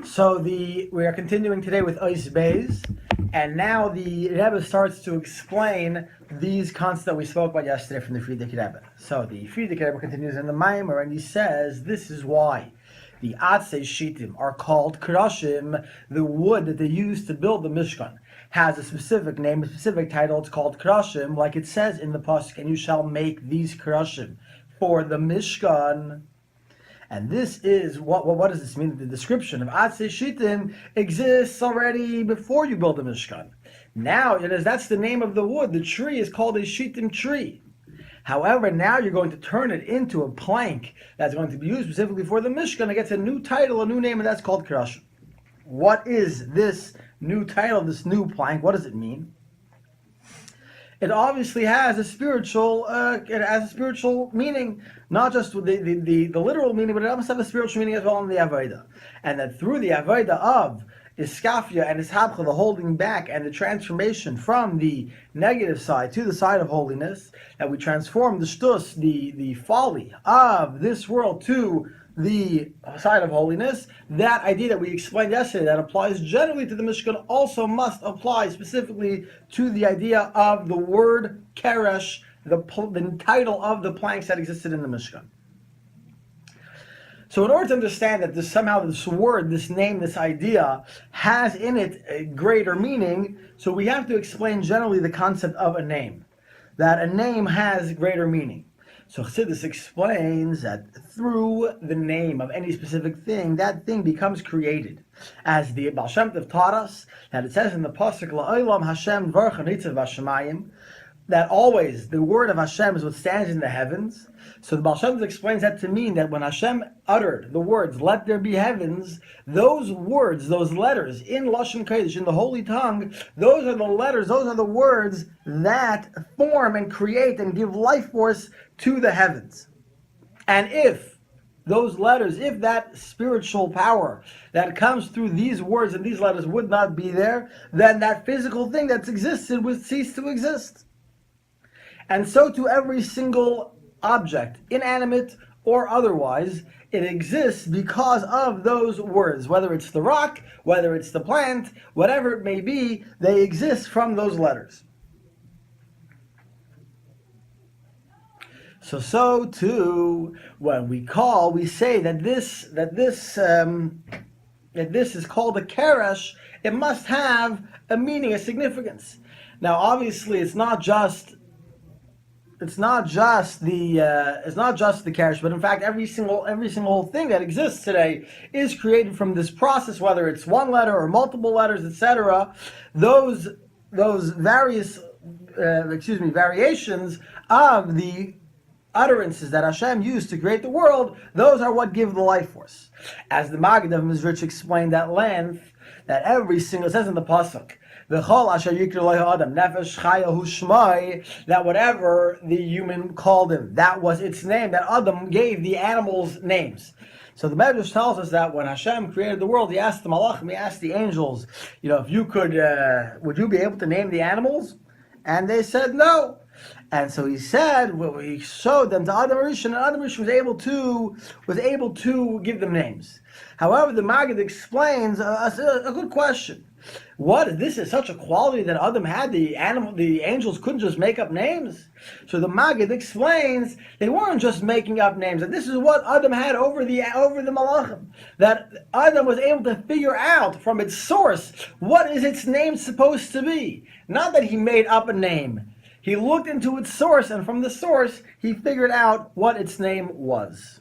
So we are continuing today with Ois Beis, and now the Rebbe starts to explain these concepts that we spoke about yesterday from the Frierdiker Rebbe. So the Frierdiker Rebbe continues in the Maimer, and he says, this is why the Atzei Shitim are called Krashim. The wood that they use to build the Mishkan has a specific name, a specific title. It's called Krashim, like it says in the Pasuk, and you shall make these Krashim for the Mishkan. And this is, what does this mean? The description of Atzei Shitim exists already before you build a Mishkan. Now, that's the name of the wood. The tree is called a Shitim tree. However, now you're going to turn it into a plank that's going to be used specifically for the Mishkan. It gets a new title, a new name, and that's called Krashim. What is this new title, this new plank? What does it mean? It obviously has a spiritual, meaning, not just the literal meaning, but it also has a spiritual meaning as well in the Avodah. And that through the Avodah of Iskafia and Ishabcha, the holding back and the transformation from the negative side to the side of holiness, that we transform the shtus, the folly of this world to the side of holiness. That idea that we explained yesterday, that applies generally to the Mishkan, also must apply specifically to the idea of the word Keresh, the title of the planks that existed in the Mishkan. So in order to understand that this word, this name, this idea has in it a greater meaning, so we have to explain generally the concept of a name. That a name has greater meaning. So Chassidus explains that through the name of any specific thing, that thing becomes created. As the Baal Shem Tov taught us, that it says in the Pasuk, La'olam Hashem Dvarcha Nitzav Hashemayim, that always the word of Hashem is what stands in the heavens. So the Baal Shem Tov explains that to mean that when Hashem uttered the words, let there be heavens, those words, those letters in Lashon Kodesh, in the holy tongue, those are the letters, those are the words that form and create and give life force to the heavens. And if those letters, if that spiritual power that comes through these words and these letters would not be there, then that physical thing that's existed would cease to exist. And so to every single object, inanimate or otherwise, it exists because of those words. Whether it's the rock, whether it's the plant, whatever it may be, they exist from those letters. So too, when we say that this is called a keresh, it must have a meaning, a significance. Now, obviously, it's not just the keresh, but in fact, every single thing that exists today is created from this process, whether it's one letter or multiple letters, etc. Those various variations of the utterances that Hashem used to create the world, those are what give the life force. As the Maggid of Mizrich explained at length, that every single, it says in the Pasuk, V'chol asher yikra lo ha'adam, nefesh chaya hu shmai, that whatever the human called him, that was its name, that Adam gave the animals names. So the Medrash tells us that when Hashem created the world, he asked the Malachim, he asked the angels, if you could, would you be able to name the animals? And they said no. And so he said, he showed them to Adam Rishon, and Adam Rishon was able to give them names. However, the Maggid explains a good question. This is such a quality that Adam had, the angels couldn't just make up names? So the Maggid explains they weren't just making up names, that this is what Adam had over the Malachim. That Adam was able to figure out from its source, what is its name supposed to be? Not that he made up a name. He looked into its source, and from the source, he figured out what its name was.